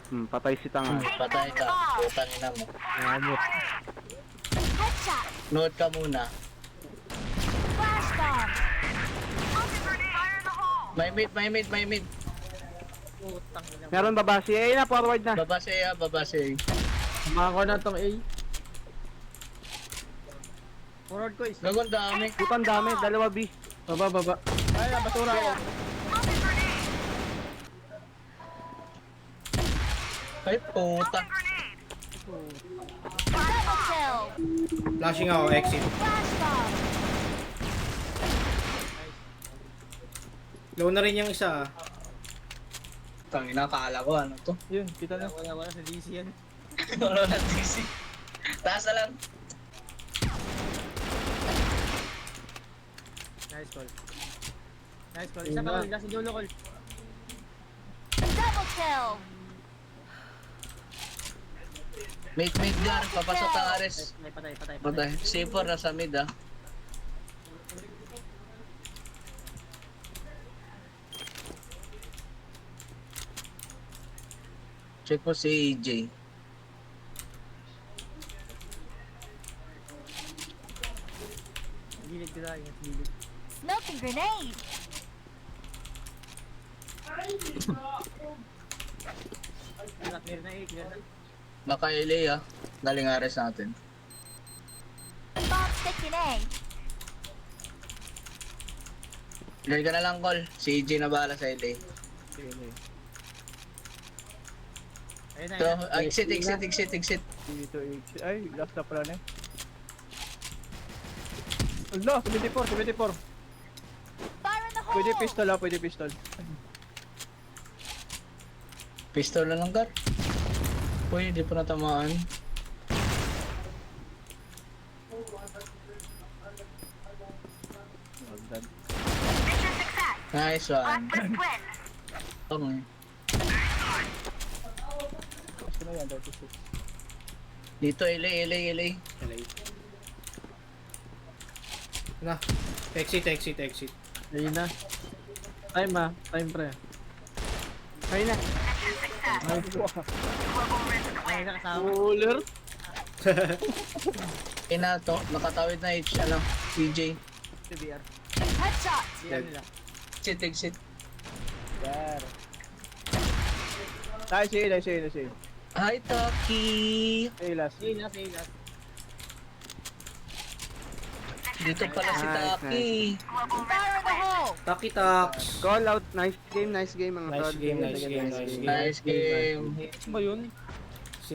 Patay si Tanga. Patay ka. Putang ina mo. Namot. Headshot. Nood ka muna. Flash bomb. May mid. Putang ina. Meron babasi. Eh na, forward na. Babase. Mako na tong A. Forward ko is. Gagawin dami. Putang dami, dalawa B. Baba. Ay, basura ko. Ay, puta. Double kill. Flashing ako, exit. Flash bomb. Low na rin yung isa. Tangina, kala ko ano to. Yun, kita na. Wala sa DC yan. Wala na DC. Taas na lang. Nice call. Isa pa call. Last dulo call. Double kill. Mid dar. Papasok ang Ares. Patay. C4 nasa mid ah. Check mo si AJ. Gilid ko lang. Gilid. Smoking grenade. Clear na eh. Clear na. Baka LA ah. Galing Ares natin. Bomb sticking A. Clear ka na lang, Col. Si AJ na bahala sa LA. Ayun na. So, Ayun na. exit. Dito H. Ay, last na pala na. Allah, 74. Fire in the hole. Pwede pistol. Pistol na lang, Gar. Uy, hindi pa natamaan. Nice one. Okay. Gusto na yan, 36. Dito, LA. LA. Na. Exit. Ayun na. Time pre. Ayun na. Ay, nakasama. Cooler. Ina to, nakatawid na H, ano, CJ. TBR. Headshot. Sila nila. Exit. Dar. Tayo si Hi, Taki! A last. Sila. Dito pala si Nice, Taki. Fire in the hole. Taki Tax. Call out. Nice game mga tol. Nice game. Ano ba yun?